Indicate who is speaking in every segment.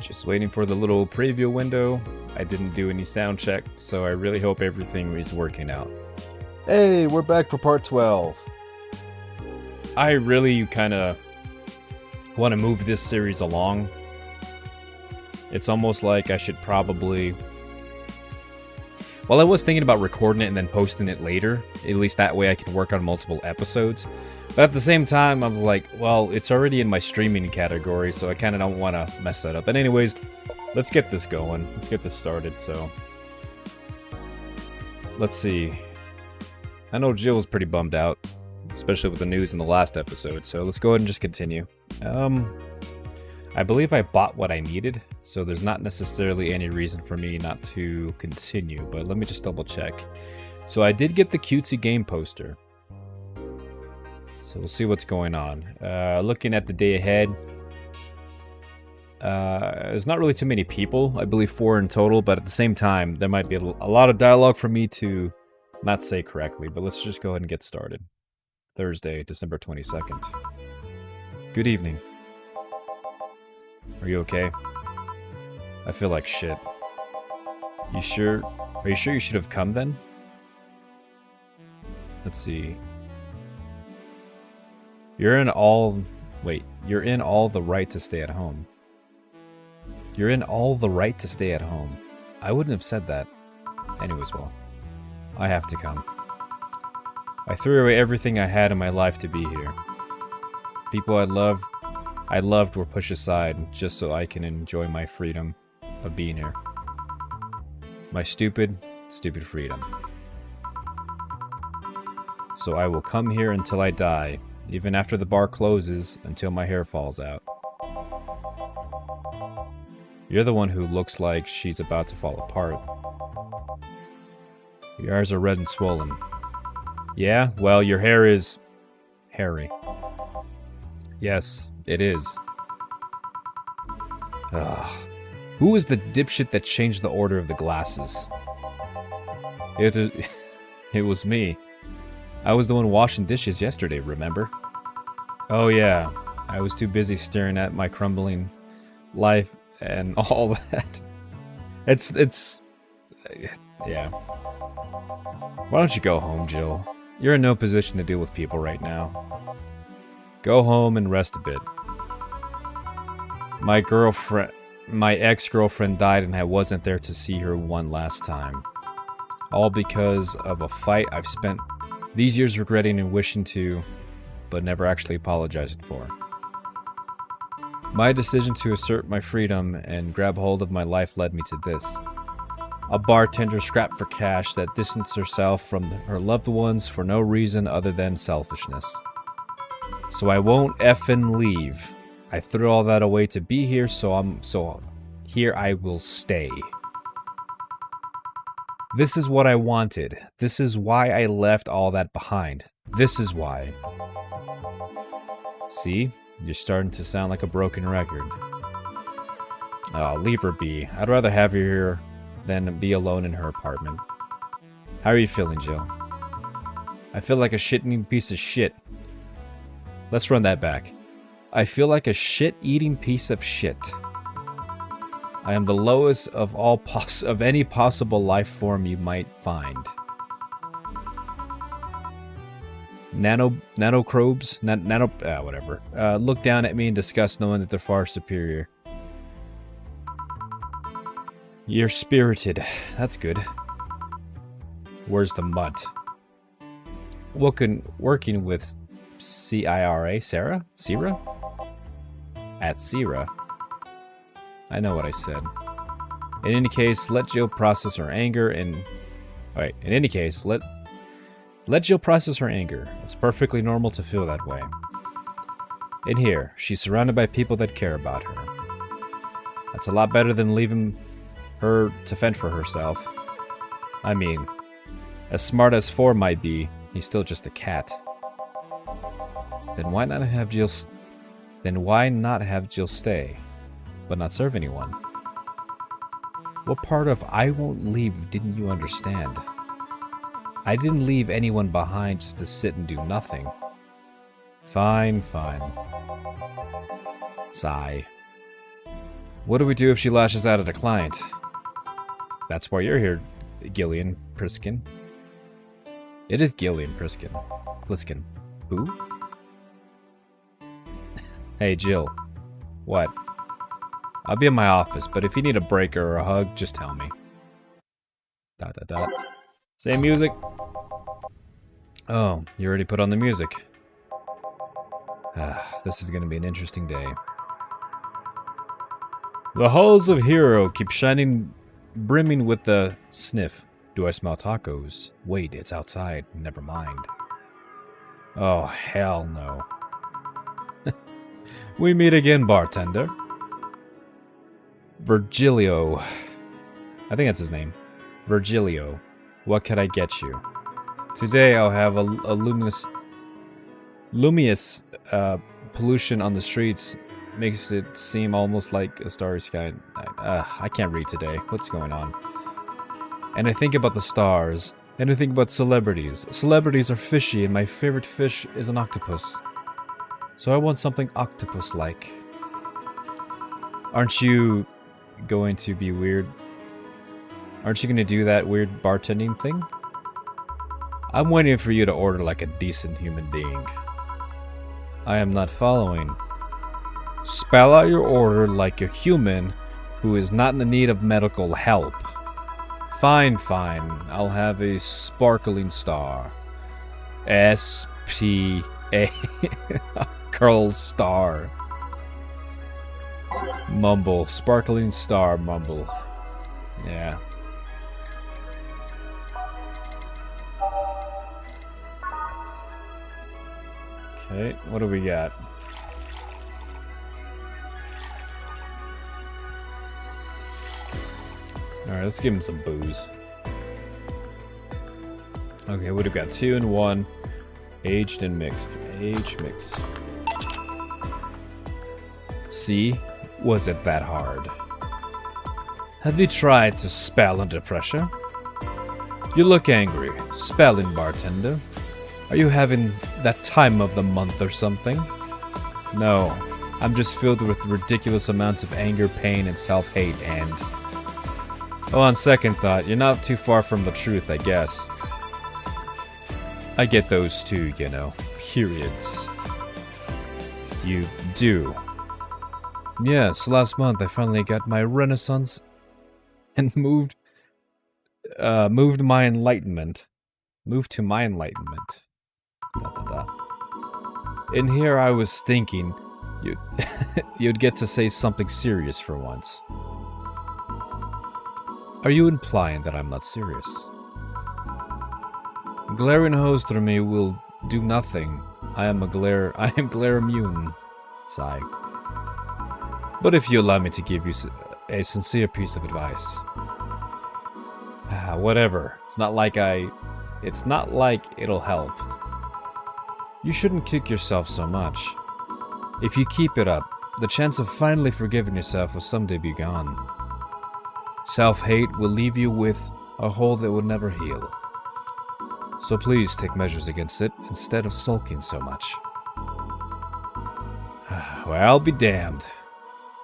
Speaker 1: Just waiting for the little preview window. I didn't do any sound check, so I really hope everything is working out.
Speaker 2: Hey, we're back for part 12.
Speaker 1: I really kind of want to move this series along. It's almost like I should probably... Well, I was thinking about recording it and then posting it later. At least that way I can work on multiple episodes. But at the same time, I was like, well, it's already in my streaming category, so I kind of don't want to mess that up. But anyways, let's get this going. Let's get this started, so... Let's see. I know Jill's pretty bummed out, especially with the news in the last episode, so let's go ahead and just continue. I believe I bought what I needed, so there's not necessarily any reason for me not to continue, but let me just double check. So I did get the cutesy game poster. So we'll see what's going on. Looking at the day ahead, there's not really too many people. I believe 4 in total, but at the same time, there might be a lot of dialogue for me to not say correctly, but let's just go ahead and get started. Thursday, December 22nd. Good evening. Are you okay? I feel like shit. You sure? Are you sure you should have come then? Let's see. You're in all the right to stay at home. You're in all the right to stay at home. I wouldn't have said that. Anyways, well, I have to come. I threw away everything I had in my life to be here. People I loved were pushed aside just so I can enjoy my freedom of being here. My stupid freedom. So I will come here until I die, even after the bar closes, until my hair falls out. You're the one who looks like she's about to fall apart. Your eyes are red and swollen. Yeah, well, your hair is... hairy. Yes, it is. Ugh. Who was the dipshit that changed the order of the glasses? It was me. I was the one washing dishes yesterday, remember? Oh yeah, I was too busy staring at my crumbling life and all that. It's... yeah. Why don't you go home, Jill? You're in no position to deal with people right now. Go home and rest a bit. My ex-girlfriend died and I wasn't there to see her one last time. All because of a fight I've spent these years regretting and wishing to, but never actually apologizing for. My decision to assert my freedom and grab hold of my life led me to this. A bartender scrapped for cash that distanced herself from her loved ones for no reason other than selfishness. So I won't effing leave. I threw all that away to be here, so here I will stay. This is what I wanted. This is why I left all that behind. This is why. See? You're starting to sound like a broken record. Oh, leave her be. I'd rather have her here than be alone in her apartment. How are you feeling, Jill? I feel like a shit-eating piece of shit. Let's run that back. I feel like a shit-eating piece of shit. I am the lowest of of any possible life form you might find. Nanocrobes? Whatever. Look down at me in disgust knowing that they're far superior. You're spirited. That's good. Where's the mutt? Working with CIRA? Sarah? Sierra? At Sierra. I know what I said. In any case, let Jill process her anger and... Alright, in any case, let Jill process her anger. It's perfectly normal to feel that way. In here, she's surrounded by people that care about her. That's a lot better than leaving her to fend for herself. I mean, as smart as 4 might be, he's still just a cat. Then why not have Jill stay, but not serve anyone? What part of I won't leave didn't you understand? I didn't leave anyone behind just to sit and do nothing. Fine, fine. Sigh. What do we do if she lashes out at a client? That's why you're here, Gillian Priskin. It is Gillian Priskin. Pliskin. Who? Hey, Jill. What? I'll be in my office, but if you need a break or a hug, just tell me. ... Same music. Oh, you already put on the music. This is gonna be an interesting day. The halls of Hero keep shining, brimming with the sniff. Do I smell tacos? Wait, it's outside. Never mind. Oh, hell no. We meet again, bartender. Virgilio. I think that's his name. Virgilio. What could I get you? Today I'll have a luminous pollution on the streets. Makes it seem almost like a starry sky. I can't read today. What's going on? And I think about the stars. And I think about celebrities. Celebrities are fishy, and my favorite fish is an octopus. So I want something octopus-like. Aren't you going to be weird? Aren't you going to do that weird bartending thing? I'm waiting for you to order like a decent human being. I am not following. Spell out your order like a human who is not in the need of medical help. Fine, fine. I'll have a sparkling star. S-P-A... Curl star. Mumble. Sparkling star mumble. Yeah. Okay, what do we got? Alright, let's give him some booze. Okay, what do we got? 2 and 1. Aged and mixed. Age mix. See? Was it that hard? Have you tried to spell under pressure? You look angry. Spelling, bartender. Are you having that time of the month or something? No. I'm just filled with ridiculous amounts of anger, pain, and self-hate, and... Oh, on second thought, you're not too far from the truth, I guess. I get those too, you know. Periods. You do. Yes, last month I finally got my renaissance and moved my enlightenment. Moved to my enlightenment. In here I was thinking you'd get to say something serious for once. Are you implying that I'm not serious? Glaring hose through me will do nothing. I am glare immune. Sigh. But if you allow me to give you a sincere piece of advice. Whatever. It's not like it'll help. You shouldn't kick yourself so much. If you keep it up, the chance of finally forgiving yourself will someday be gone. Self-hate will leave you with a hole that will never heal. So please take measures against it instead of sulking so much. Well, I'll be damned.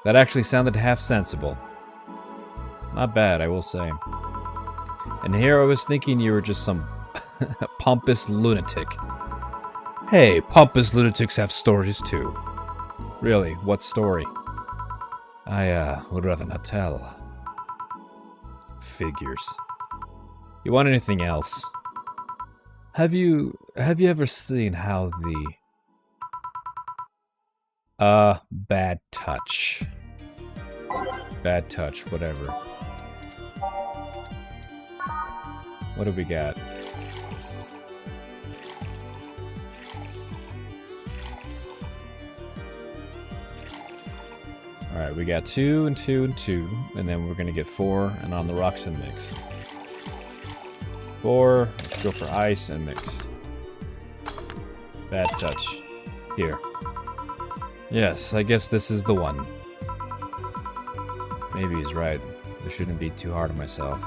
Speaker 1: That actually sounded half sensible. Not bad, I will say. And here I was thinking you were just some pompous lunatic. Hey, pompous lunatics have stories too. Really, what story? I would rather not tell. Figures. You want anything else? Have you ever seen how the bad touch. Bad touch, whatever. What do we got? Alright, we got 2 and 2 and 2, and then we're gonna get 4 and on the rocks and mix. 4, let's go for ice and mix. Bad touch. Here. Yes, I guess this is the one. Maybe he's right. I shouldn't be too hard on myself.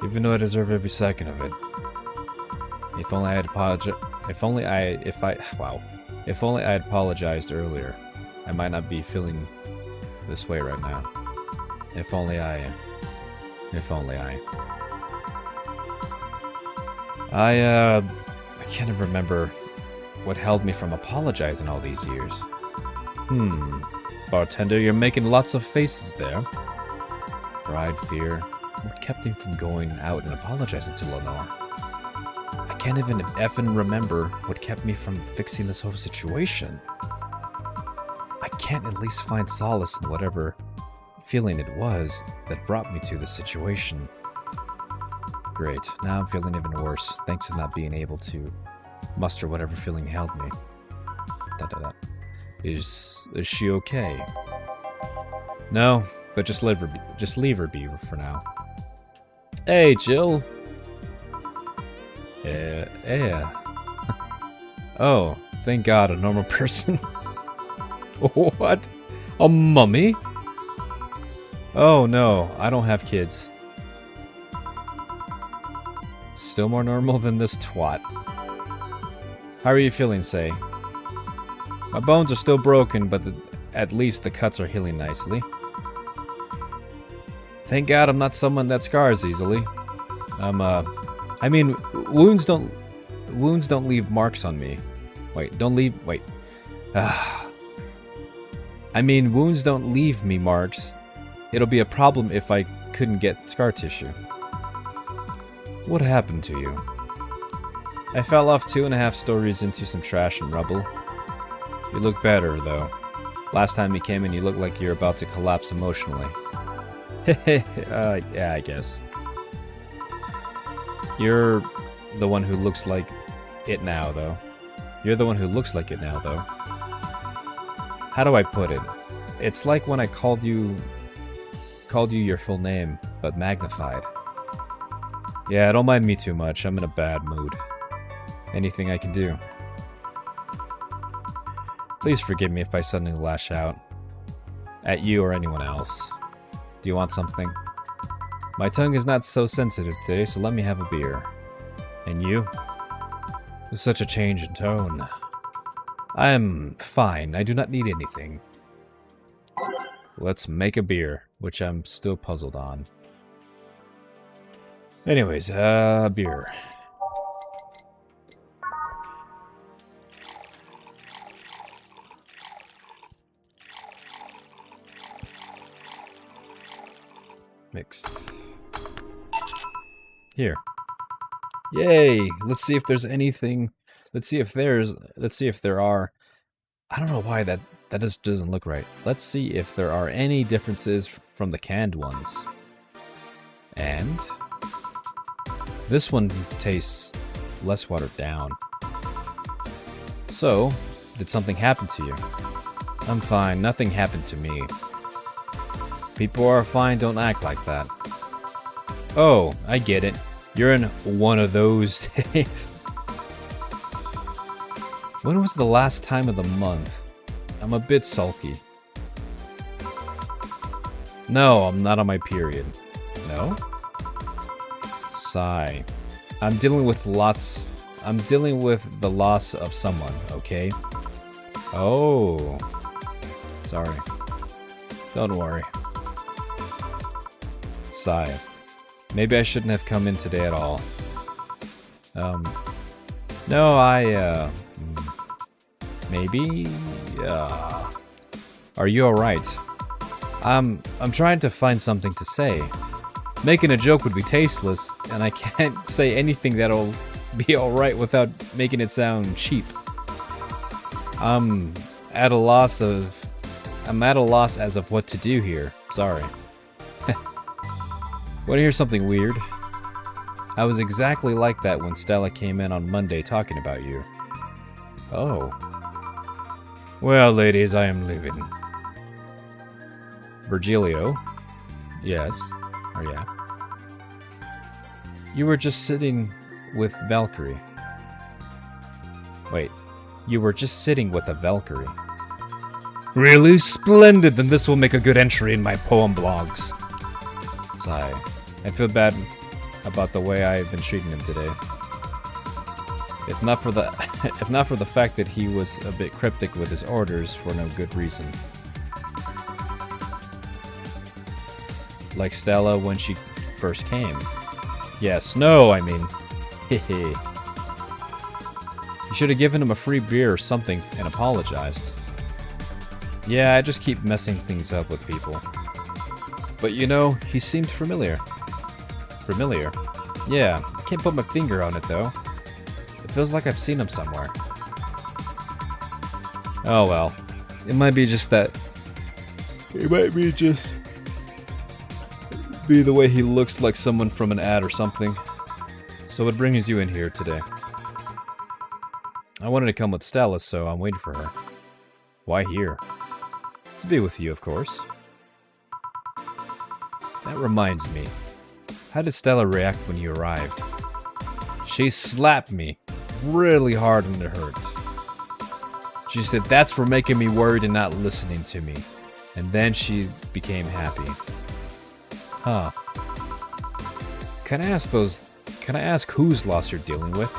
Speaker 1: Even though I deserve every second of it. If only I had apologized earlier, I might not be feeling this way right now. If only I... I can't even remember what held me from apologizing all these years. Bartender, you're making lots of faces there. Pride, fear. What kept me from going out and apologizing to Lenore? I can't even effing remember what kept me from fixing this whole situation. I can't at least find solace in whatever feeling it was that brought me to this situation. Great, now I'm feeling even worse, thanks to not being able to muster whatever feeling held me. Is she okay? No, but just leave her be for now. Hey, Jill. Yeah. Oh, thank God, a normal person. What? A mummy? Oh no, I don't have kids. Still more normal than this twat. How are you feeling, Say? My bones are still broken, but at least the cuts are healing nicely. Thank God I'm not someone that scars easily. I mean, wounds don't leave marks on me. Wait. I mean, wounds don't leave me marks. It'll be a problem if I couldn't get scar tissue. What happened to you? I fell off 2.5 stories into some trash and rubble. You look better, though. Last time you came in, you looked like you're about to collapse emotionally. Yeah, I guess. You're the one who looks like it now, though. How do I put it? It's like when I called you your full name, but magnified. Yeah, don't mind me too much. I'm in a bad mood. Anything I can do? Please forgive me if I suddenly lash out. At you or anyone else. Do you want something? My tongue is not so sensitive today, so let me have a beer. And you? There's such a change in tone. I am fine. I do not need anything. Let's make a beer, which I'm still puzzled on. Anyways, beer. Mix. Here. Yay! Let's see if there's anything. Let's see if there are. I don't know why that just doesn't look right. Let's see if there are any differences from the canned ones. And this one tastes less watered down. So, did something happen to you? I'm fine. Nothing happened to me. People are fine, don't act like that. Oh, I get it. You're in one of those days. When was the last time of the month? I'm a bit sulky. No, I'm not on my period. No? Sigh. I'm dealing with the loss of someone, okay? Oh. Sorry. Don't worry. Sigh. Maybe I shouldn't have come in today at all. No, maybe, are you alright? I'm trying to find something to say. Making a joke would be tasteless, and I can't say anything that'll be alright without making it sound cheap. I'm at a loss as of what to do here. Sorry. Want to hear something weird? I was exactly like that when Stella came in on Monday talking about you. Oh. Well, ladies, I am leaving. Virgilio? Yes. Or yeah. You were just sitting with Valkyrie. Wait. You were just sitting with a Valkyrie. Really? Splendid! Then this will make a good entry in my poem blogs. Sigh. I feel bad about the way I have been treating him today. If not for the fact that he was a bit cryptic with his orders for no good reason. Like Stella when she first came. Yeah, Snow, I mean. Hehe. You should have given him a free beer or something and apologized. Yeah, I just keep messing things up with people. But you know, he seemed familiar. Familiar? Yeah, I can't put my finger on it though. It feels like I've seen him somewhere. Oh well. It might be just that. It might be just be the way he looks like someone from an ad or something. So what brings you in here today? I wanted to come with Stella, so I'm waiting for her. Why here? To be with you, of course. That reminds me. How did Stella react when you arrived? She slapped me really hard and it hurt. She said, "That's for making me worried and not listening to me." And then she became happy. Huh. Can I ask whose loss you're dealing with?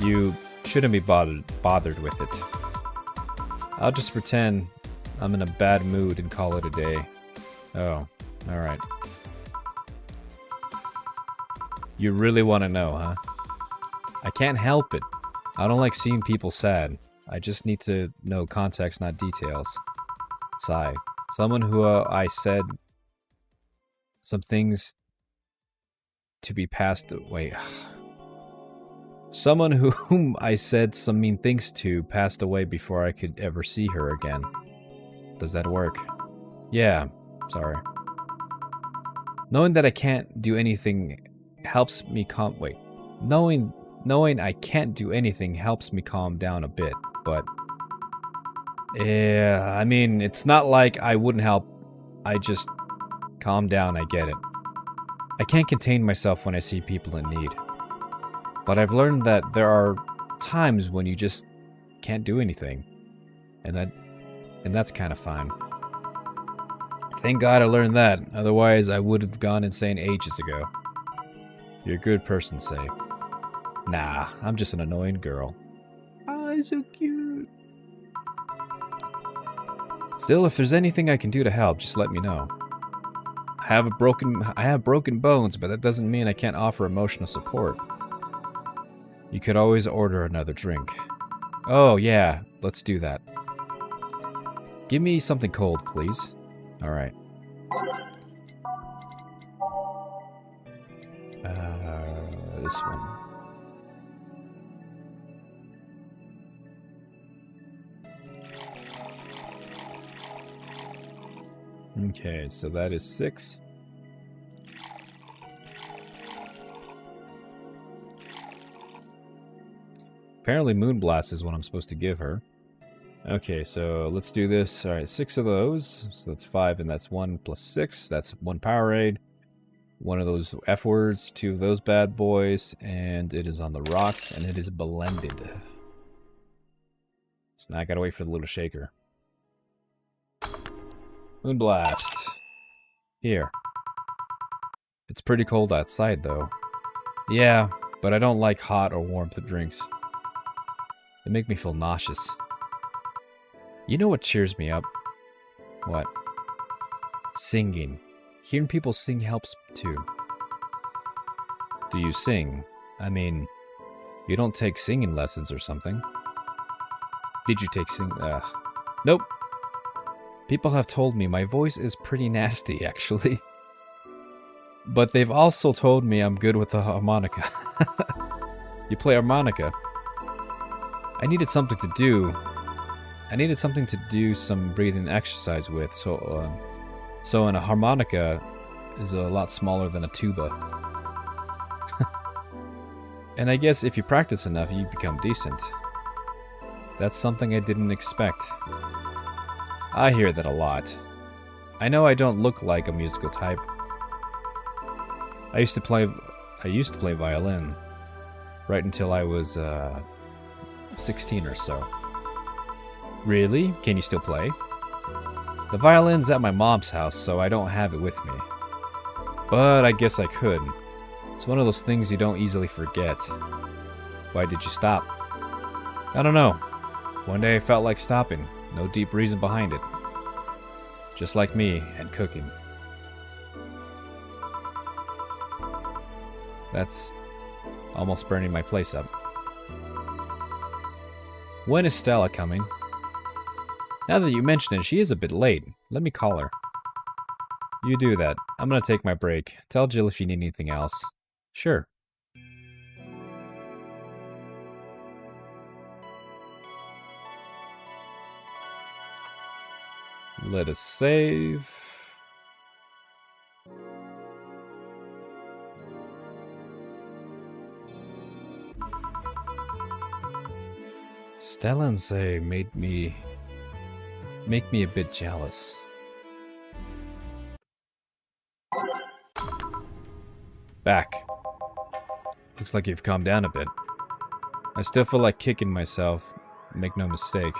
Speaker 1: You shouldn't be bothered with it. I'll just pretend I'm in a bad mood and call it a day. Oh, alright. You really want to know, huh? I can't help it. I don't like seeing people sad. I just need to know context, not details. Sigh. Someone who I said some things to be passed away. Someone whom I said some mean things to passed away before I could ever see her again. Does that work? Yeah, sorry. Knowing that I can't do anything helps me Knowing I can't do anything helps me calm down a bit, but yeah, I mean, it's not like I wouldn't help. I just calm down, I get it. I can't contain myself when I see people in need. But I've learned that there are times when you just can't do anything. And that's kind of fine. Thank God I learned that, otherwise I would have gone insane ages ago. You're a good person, Say. Nah, I'm just an annoying girl. Ah, so cute. Still, if there's anything I can do to help, just let me know. I have broken bones, but that doesn't mean I can't offer emotional support. You could always order another drink. Oh yeah, let's do that. Give me something cold, please. Alright. This one. Okay, so that is 6. Apparently Moonblast is what I'm supposed to give her. Okay, so let's do this. Alright, 6 of those. So that's 5, and that's 1 plus 6. That's 1 Powerade. 1 of those F words, 2 of those bad boys, and it is on the rocks, and it is blended. So now I gotta wait for the little shaker. Moonblast. Here. It's pretty cold outside, though. Yeah, but I don't like hot or warm drinks. They make me feel nauseous. You know what cheers me up? What? Singing. Hearing people sing helps too. Do you sing? I mean, you don't take singing lessons or something. Did you take Nope. People have told me my voice is pretty nasty, actually. But they've also told me I'm good with the harmonica. You play harmonica? I needed something to do. I needed something to do some breathing exercise with, so a harmonica is a lot smaller than a tuba. And I guess if you practice enough, you become decent. That's something I didn't expect. I hear that a lot. I know I don't look like a musical type. I used to play violin right until I was 16 or so. Really? Can you still play? The violin's at my mom's house, so I don't have it with me. But I guess I could. It's one of those things you don't easily forget. Why did you stop? I don't know. One day I felt like stopping. No deep reason behind it. Just like me and cooking. That's almost burning my place up. When is Stella coming? Now that you mention it, she is a bit late. Let me call her. You do that. I'm gonna take my break. Tell Jill if you need anything else. Sure. Let us save. Stella and Zay make me a bit jealous. Back. Looks like you've calmed down a bit. I still feel like kicking myself, make no mistake.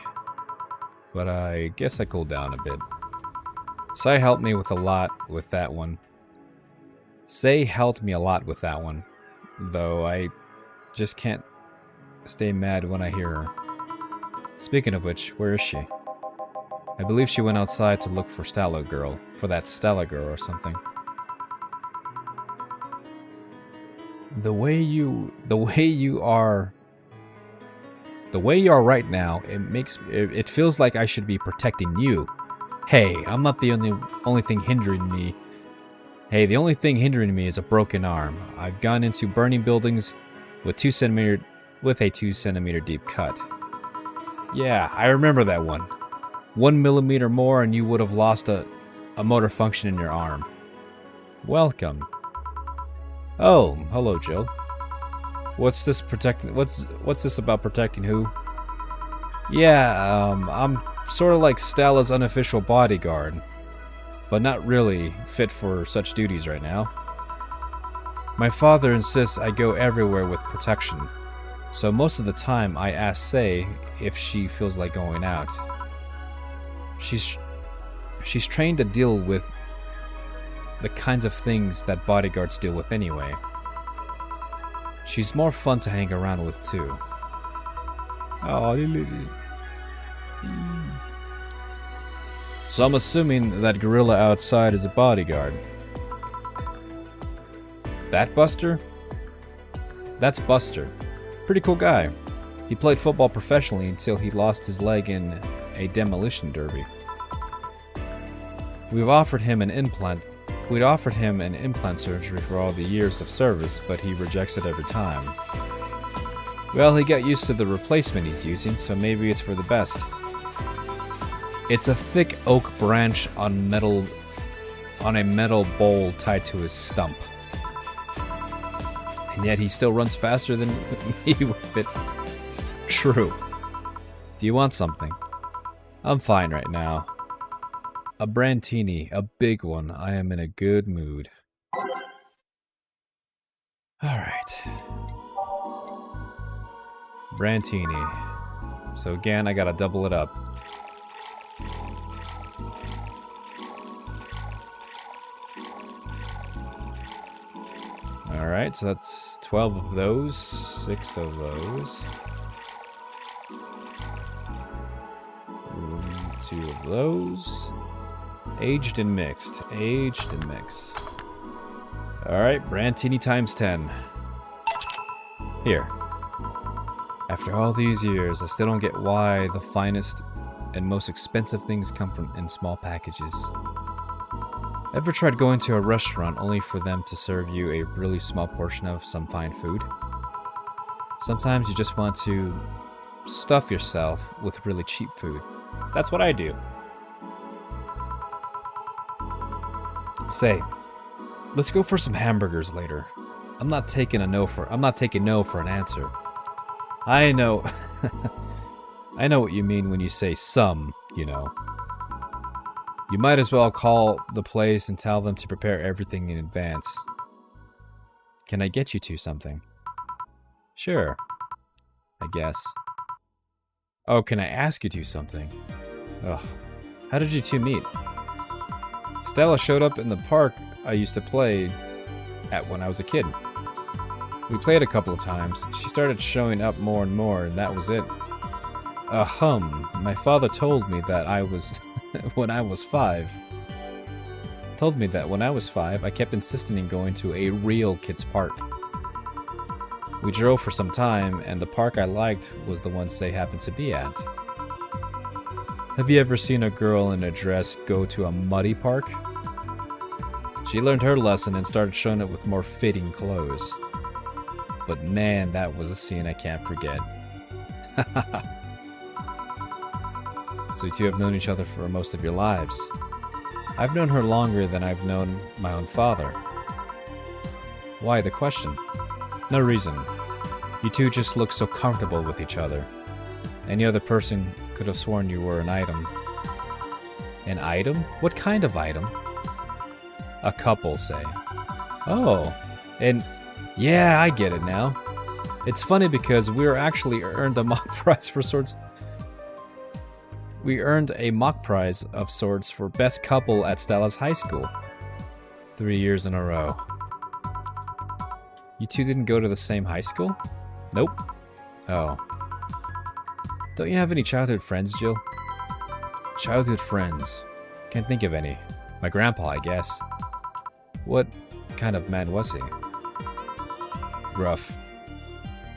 Speaker 1: But I guess I cooled down a bit. Say helped me with a lot with that one. Though I just can't stay mad when I hear her. Speaking of which, where is she? I believe she went outside to look for that Stella girl or something. The way you are right now, it feels like I should be protecting you. Hey, I'm not the only thing hindering me. Hey, the only thing hindering me is a broken arm. I've gone into burning buildings with a 2 centimeter deep cut. Yeah, I remember that one. 1 millimeter more and you would have lost a motor function in your arm. Welcome. Oh, hello, Jill. What's this about protecting who? Yeah, I'm sort of like Stella's unofficial bodyguard, but not really fit for such duties right now. My father insists I go everywhere with protection, so most of the time I ask Say if she feels like going out. She's trained to deal with the kinds of things that bodyguards deal with anyway. She's more fun to hang around with too. Oh, so I'm assuming that gorilla outside is a bodyguard. That Buster? That's Buster. Pretty cool guy. He played football professionally until he lost his leg in a demolition derby. We'd offered him an implant surgery for all the years of service, but he rejects it every time. Well, he got used to the replacement he's using, so maybe it's for the best. It's a thick oak branch on a metal bowl tied to his stump. And yet he still runs faster than me with it. True. Do you want something? I'm fine right now. A Brantini, a big one. I am in a good mood. Alright. Brantini. So again, I gotta double it up. Alright, so that's 12 of those, 6 of those. 2 of those. Aged and mixed. Alright, Brantini times 10. Here. After all these years, I still don't get why the finest and most expensive things come in small packages. Ever tried going to a restaurant only for them to serve you a really small portion of some fine food? Sometimes you just want to stuff yourself with really cheap food. That's what I do. Say, let's go for some hamburgers later. I'm not taking no for an answer. I know I know what you mean when you say some, you know. You might as well call the place and tell them to prepare everything in advance. Can I get you two something? Sure. I guess. Oh, can I ask you to something? Ugh. How did you two meet? Stella showed up in the park I used to play at when I was a kid. We played a couple of times. She started showing up more and more, and that was it. My father told me that when I was 5. I kept insisting on going to a real kids' park. We drove for some time, and the park I liked was the one they happened to be at. Have you ever seen a girl in a dress go to a muddy park? She learned her lesson and started showing it with more fitting clothes. But man, that was a scene I can't forget. So you two have known each other for most of your lives. I've known her longer than I've known my own father. Why the question? No reason. You two just look so comfortable with each other. Any other person could have sworn you were an item. An item? What kind of item? A couple, say. Oh, and yeah, I get it now. It's funny because we actually earned a mock prize for swords. We earned a mock prize of sorts for best couple at Stella's high school. 3 years in a row. You two didn't go to the same high school? Nope. Oh. Don't you have any childhood friends, Jill? Childhood friends? Can't think of any. My grandpa, I guess. What kind of man was he? Rough.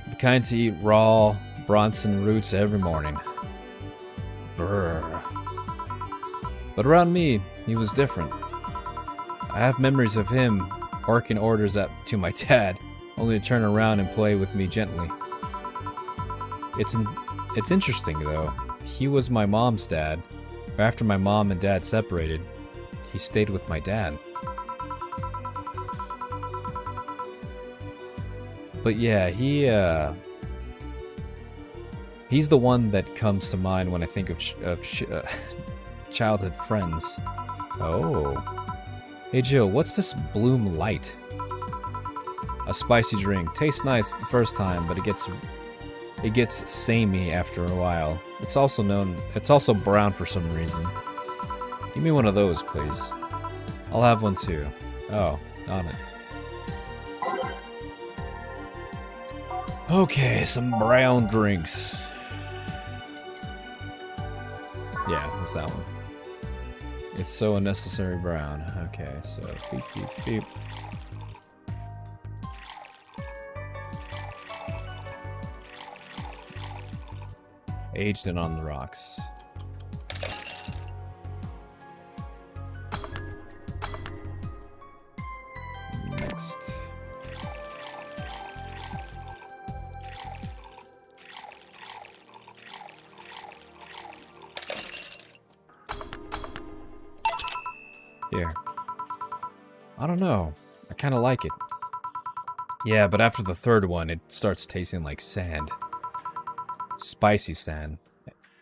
Speaker 1: The kind to eat raw Bronson roots every morning. Brr. But around me, he was different. I have memories of him barking orders to my dad, only to turn around and play with me gently. It's interesting though. He was my mom's dad, but after my mom and dad separated, he stayed with my dad. But yeah, he's the one that comes to mind when I think of childhood friends. Oh. Hey Jill, what's this Bloom Light? A spicy drink. Tastes nice the first time, but it gets samey after a while. It's also brown for some reason. Give me one of those, please. I'll have one too. Oh, on it. Okay, some brown drinks. Yeah, what's that one? It's so unnecessary brown. Okay, so beep, beep, beep. Aged and on the rocks. Next. Here. I don't know. I kind of like it. Yeah, but after the third one, it starts tasting like sand. Spicy sand.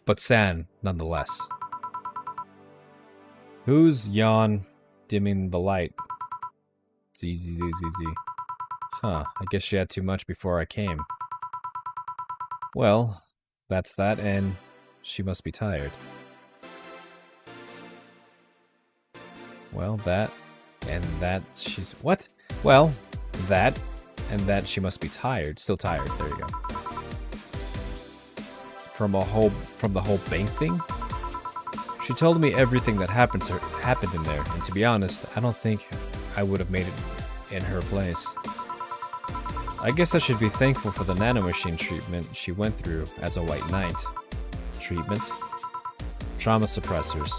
Speaker 1: But sand, nonetheless. Who's yawn dimming the light? ZZZZZ. Huh, I guess she had too much before I came. Well, that's that, and she must be tired. Well, that, and that she's... What? Well, that, and that she must be tired. Still tired. There you go. From the whole bank thing? She told me everything that happened in there, and to be honest, I don't think I would have made it in her place. I guess I should be thankful for the nanomachine treatment she went through as a White Knight. Treatment? Trauma suppressors.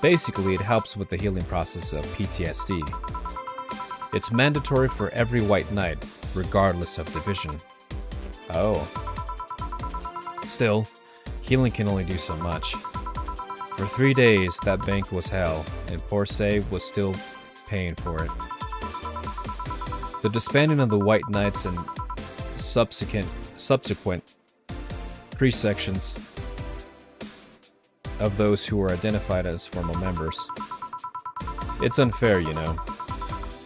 Speaker 1: Basically, it helps with the healing process of PTSD. It's mandatory for every White Knight, regardless of division. Oh. Still, healing can only do so much. For 3 days, that bank was hell, and poor Save was still paying for it. The disbanding of the White Knights and subsequent pre-sections of those who were identified as former members. It's unfair, you know.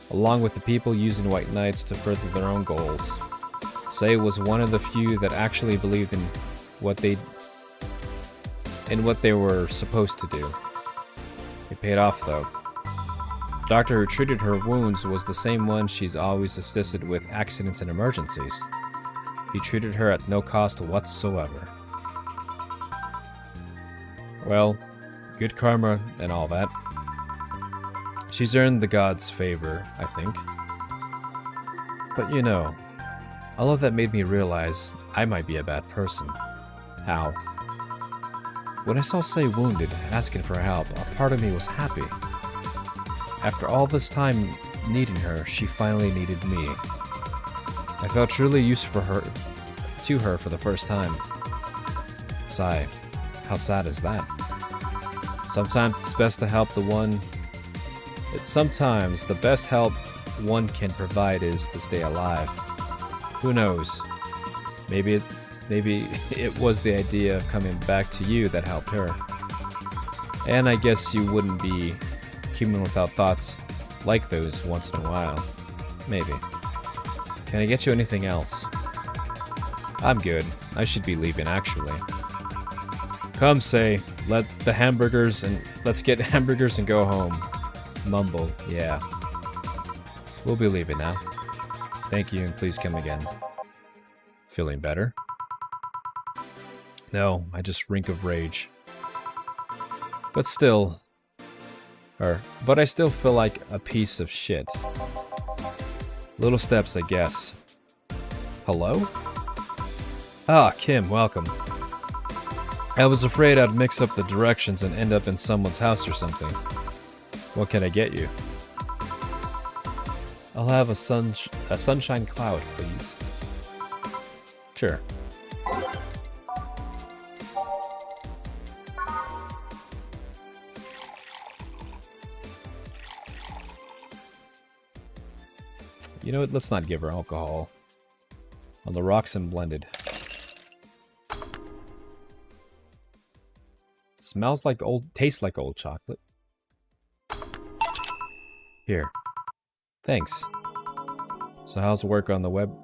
Speaker 1: Along with the people using White Knights to further their own goals. Say was one of the few that actually believed in what they were supposed to do. It paid off though. The doctor who treated her wounds was the same one she's always assisted with accidents and emergencies. He treated her at no cost whatsoever. Well, good karma and all that. She's earned the gods' favor, I think. But you know, All of that made me realize I might be a bad person. How? When I saw Say wounded, asking for help, a part of me was happy. After all this time needing her, she finally needed me. I felt truly useful to her for the first time. Sigh, how sad is that? Sometimes it's best to help the one... Sometimes the best help one can provide is to stay alive. Who knows? Maybe it was the idea of coming back to you that helped her. And I guess you wouldn't be human without thoughts like those once in a while. Maybe. Can I get you anything else? I'm good. I should be leaving, actually. Come, Say. Let's get hamburgers and go home. Mumble, yeah. We'll be leaving now. Thank you, and please come again. Feeling better? No, I just reek of rage. But I still feel like a piece of shit. Little steps, I guess. Hello? Ah, Kim, welcome. I was afraid I'd mix up the directions and end up in someone's house or something. What can I get you? I'll have a sunshine cloud, please. Sure. You know what? Let's not give her alcohol. On the rocks and blended. Smells like tastes like old chocolate. Here. Thanks. So how's the work on the web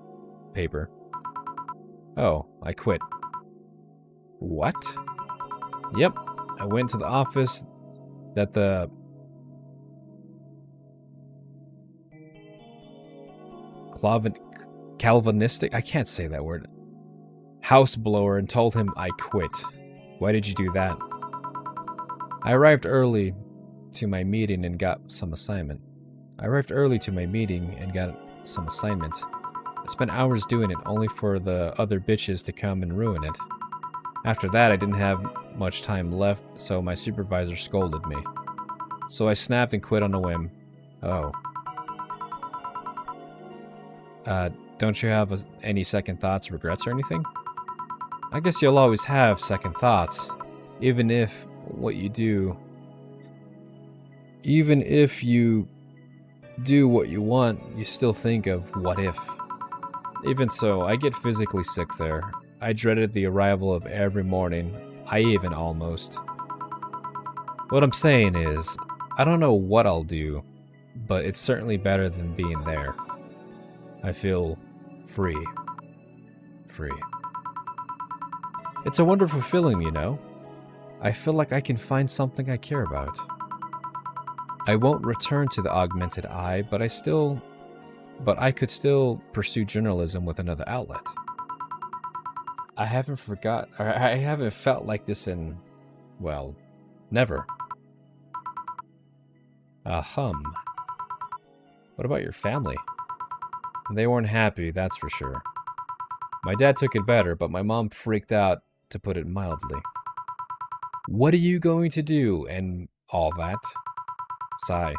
Speaker 1: paper? Oh, I quit. What? Yep. I went to the office that the Calvinistic, I can't say that word, house blower, and told him I quit. Why did you do that? I arrived early to my meeting and got some assignment. I spent hours doing it, only for the other bitches to come and ruin it. After that, I didn't have much time left, so my supervisor scolded me. So I snapped and quit on a whim. Oh. Don't you have any second thoughts, regrets, or anything? I guess you'll always have second thoughts. Even if you do what you want, you still think of what if. Even so, I get physically sick there. I dreaded the arrival of every morning. I even almost. What I'm saying is, I don't know what I'll do, but it's certainly better than being there. I feel free. It's a wonderful feeling, you know. I feel like I can find something I care about. I won't return to the augmented eye, but I could still pursue journalism with another outlet. I haven't felt like this in, well, never. What about your family? They weren't happy, that's for sure. My dad took it better, but my mom freaked out, to put it mildly. What are you going to do, and all that? Sigh.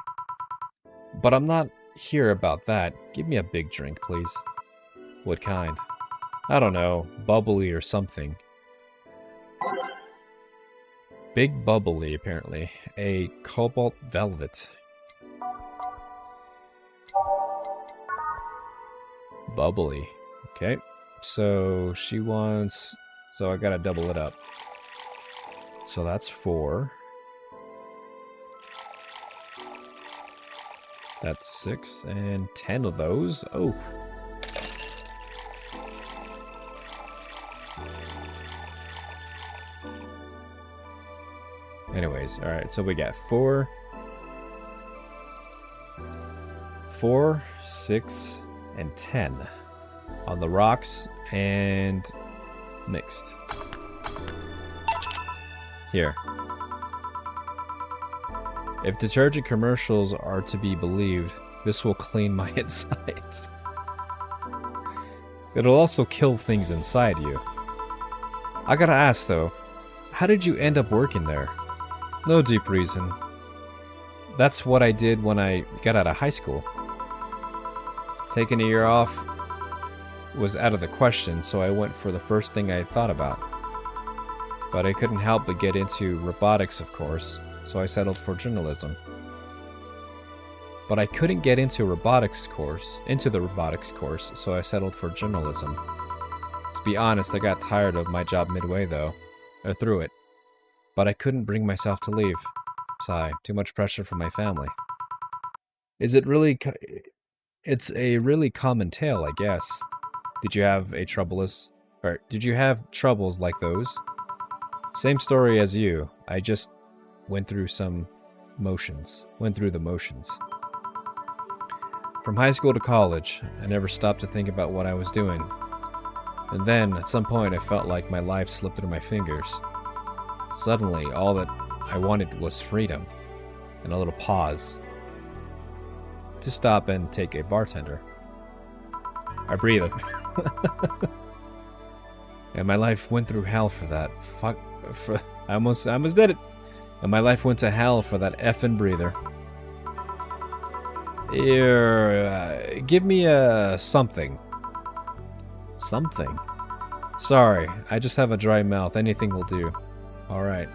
Speaker 1: But I'm not here about that. Give me a big drink, please. What kind? I don't know, bubbly or something. Big bubbly, apparently. A cobalt velvet. Bubbly. Okay. So she wants... So I gotta double it up. So that's 4. That's 6 and 10 of those. Oh. Anyways, alright, so we got 4, 6, and 10 on the rocks and mixed. Here. If detergent commercials are to be believed, this will clean my insides. It'll also kill things inside you. I gotta ask though, how did you end up working there? No deep reason. That's what I did when I got out of high school. Taking a year off was out of the question, so I went for the first thing I thought about. But I couldn't help but get into robotics, of course, so I settled for journalism. But I couldn't get into the robotics course, so I settled for journalism. To be honest, I got tired of my job midway though, or through it. But I couldn't bring myself to leave. Sigh, too much pressure from my family. It's a really common tale, I guess. Did you have troubles like those? Same story as you. I just went through the motions. From high school to college, I never stopped to think about what I was doing. And then, at some point, I felt like my life slipped through my fingers. Suddenly, all that I wanted was freedom, and a little pause to stop and take a bartender. I breathed. And my life went through hell for that. I almost did it. And my life went to hell for that effing breather. Here, give me a something. Something? Sorry, I just have a dry mouth. Anything will do. Alright.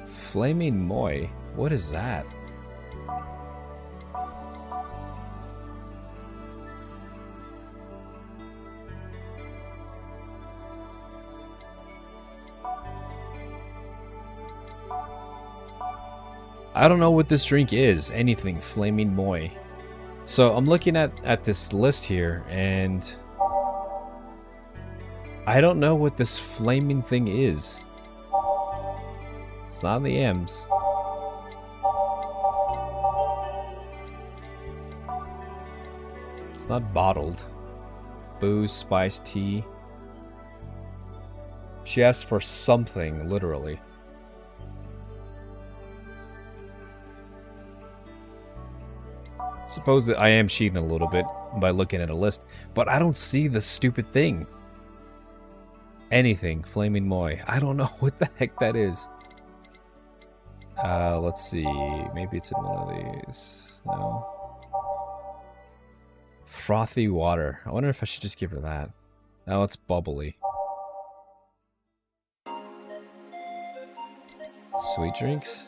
Speaker 1: Flaming Moi? What is that? I don't know what this drink is. Anything. Flaming Moi. So I'm looking at this list here, and I don't know what this flaming thing is. It's not in the M's. It's not bottled. Booze, spice, tea. She asked for something, literally. Suppose that I am cheating a little bit by looking at a list, but I don't see the stupid thing. Anything. Flaming Moi. I don't know what the heck that is. Let's see. Maybe it's in one of these. No. Frothy water. I wonder if I should just give her that. No, it's bubbly. Sweet drinks?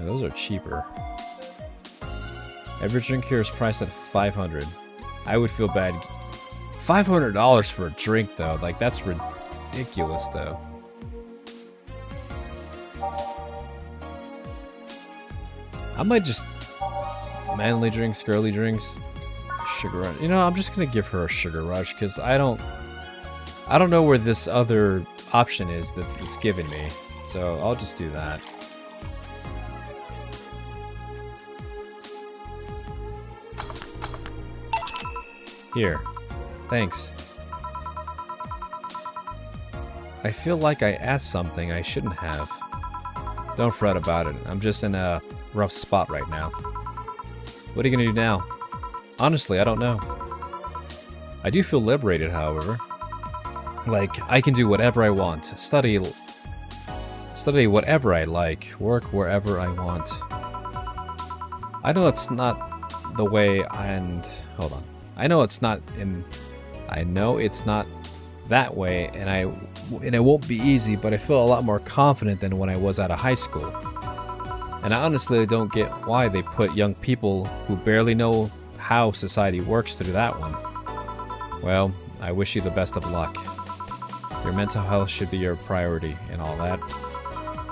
Speaker 1: Those are cheaper. Every drink here is priced at $500. I would feel bad. $500 for a drink, though. Like, that's ridiculous, though. I might just... manly drinks, girly drinks, sugar rush. You know, I'm just gonna give her a sugar rush, because I don't know where this other option is that it's giving me. So, I'll just do that. Here. Thanks. I feel like I asked something I shouldn't have. Don't fret about it. I'm just in a rough spot right now. What are you gonna do now? Honestly, I don't know. I do feel liberated, however. Like, I can do whatever I want. Study whatever I like. Work wherever I want. I know it's not the way hold on. I know it's not that way, and it won't be easy, but I feel a lot more confident than when I was out of high school. And I honestly don't get why they put young people who barely know how society works through that one. Well, I wish you the best of luck. Your mental health should be your priority and all that.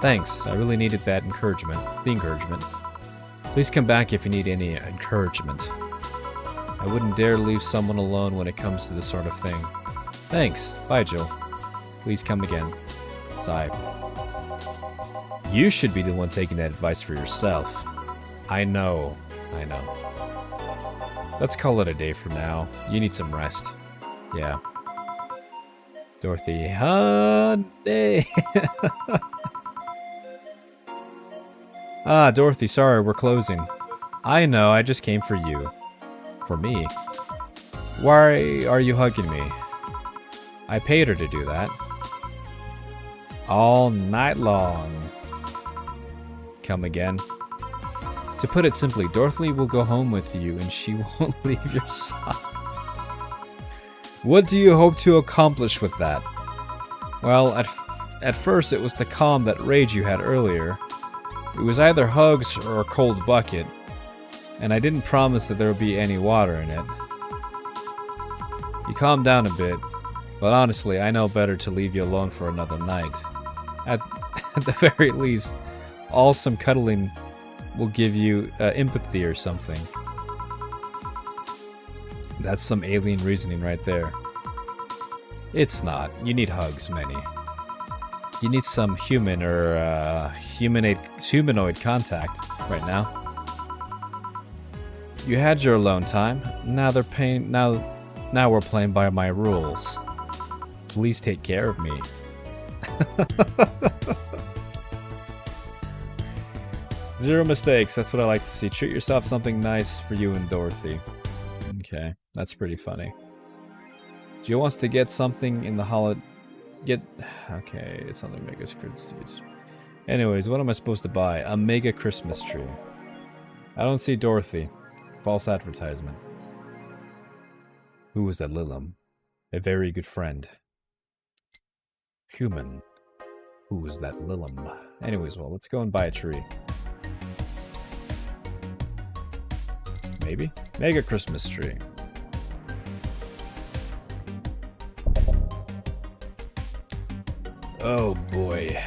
Speaker 1: Thanks, I really needed that encouragement. The encouragement. Please come back if you need any encouragement. I wouldn't dare leave someone alone when it comes to this sort of thing. Thanks. Bye, Jill. Please come again. Sigh. You should be the one taking that advice for yourself. I know. Let's call it a day for now. You need some rest. Yeah. Dorothy, honey. Ah, Dorothy, sorry, we're closing. I know, I just came for you. For me? Why are you hugging me? I paid her to do that. All night long. Come again. To put it simply, Dorothy will go home with you and she won't leave your side. What do you hope to accomplish with that? Well, at first it was the calm that rage you had earlier. It was either hugs or a cold bucket, and I didn't promise that there would be any water in it. You calmed down a bit, but honestly, I know better to leave you alone for another night. At the very least, some cuddling will give you empathy or something. That's some alien reasoning right there. It's not. You need hugs, Manny. You need some human or humanoid contact right now. You had your alone time. Now now we're playing by my rules. Please take care of me. Zero mistakes. That's what I like to see. Treat yourself something nice for you and Dorothy. Okay, that's pretty funny. Jill wants to get something in the holiday. Okay, it's not the mega Christmas. Anyways, what am I supposed to buy? A mega Christmas tree. I don't see Dorothy. False advertisement. Who was that Lilum? A very good friend. Human. Who was that Lilum? Anyways, well, let's go and buy a tree. Maybe? Mega Christmas tree. Oh boy.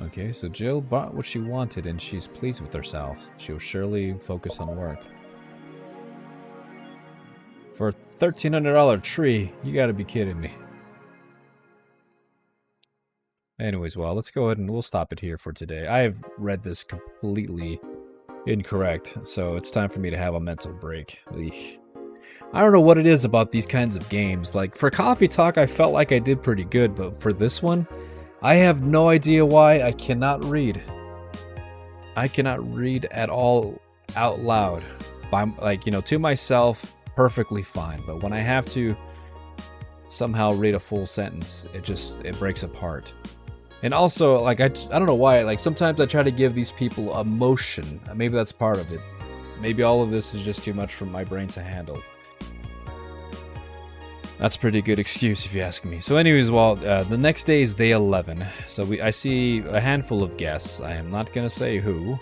Speaker 1: Okay, so Jill bought what she wanted and she's pleased with herself. She'll surely focus on work. For a $1,300 tree, you gotta be kidding me. Anyways, well, let's go ahead and we'll stop it here for today. I have read this completely incorrect, so it's time for me to have a mental break. Eesh. I don't know what it is about these kinds of games. Like, for Coffee Talk, I felt like I did pretty good, but for this one, I have no idea why I cannot read. I cannot read at all out loud. To myself, perfectly fine. But when I have to somehow read a full sentence, it breaks apart. And also, I don't know why, sometimes I try to give these people emotion. Maybe that's part of it. Maybe all of this is just too much for my brain to handle. That's a pretty good excuse if you ask me. So anyways, well, the next day is day 11. So I see a handful of guests. I am not going to say who.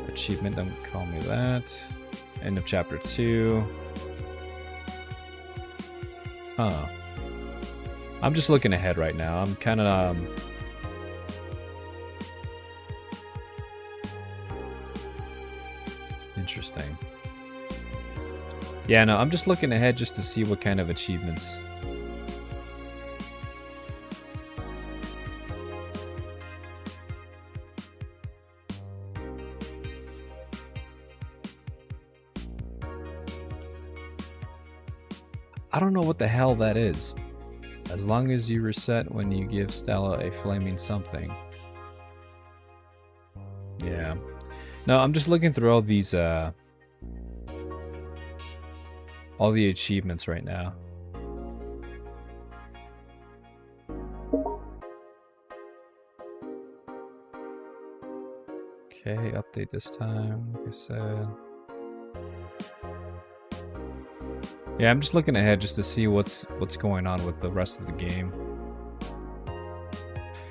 Speaker 1: Achievement, don't call me that. End of chapter 2. Huh. I'm just looking ahead right now. I'm kind of... Interesting. Yeah, no, I'm just looking ahead just to see what kind of achievements. I don't know what the hell that is. As long as you reset when you give Stella a flaming something. Yeah. No, I'm just looking through all these, all the achievements right now. Okay, update this time, like I said. Yeah, I'm just looking ahead just to see what's going on with the rest of the game.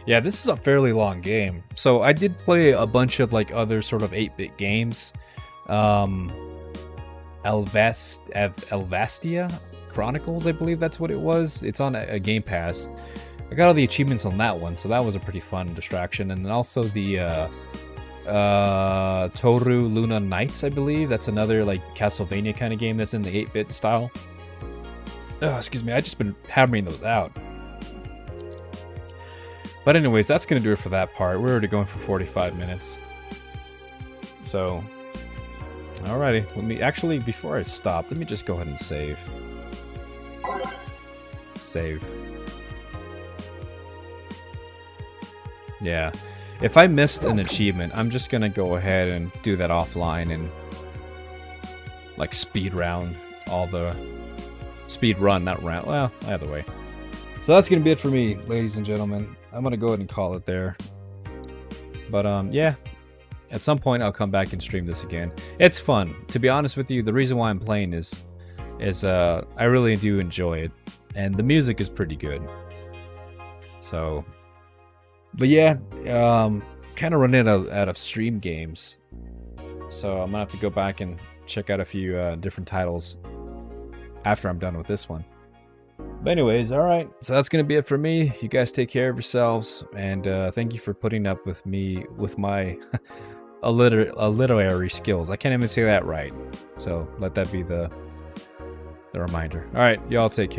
Speaker 1: Yeah, this is a fairly long game. So I did play a bunch of other sort of 8-bit games. Elvastia Chronicles, I believe that's what it was. It's on a Game Pass. I got all the achievements on that one, so that was a pretty fun distraction. And then also the Toru Luna Nights, I believe. That's another Castlevania kind of game that's in the 8-bit style. Oh, excuse me. I just been hammering those out. But anyways, that's gonna do it for that part. We're already going for 45 minutes. So, alrighty. Let me actually, before I stop, let me just go ahead and save. Save. Yeah. If I missed an achievement, I'm just gonna go ahead and do that offline and like speed round all the speed run, not round. Well, either way. So that's gonna be it for me, ladies and gentlemen. I'm gonna go ahead and call it there. But yeah, at some point I'll come back and stream this again. It's fun. To be honest with you, the reason why I'm playing is I really do enjoy it, and the music is pretty good. So, but yeah, kind of running out of stream games. So I'm gonna have to go back and check out a few different titles after I'm done with this one. But anyways, alright, so that's going to be it for me. You guys take care of yourselves, and thank you for putting up with me with my literary skills. I can't even say that right, so let that be the reminder. Alright, y'all take care.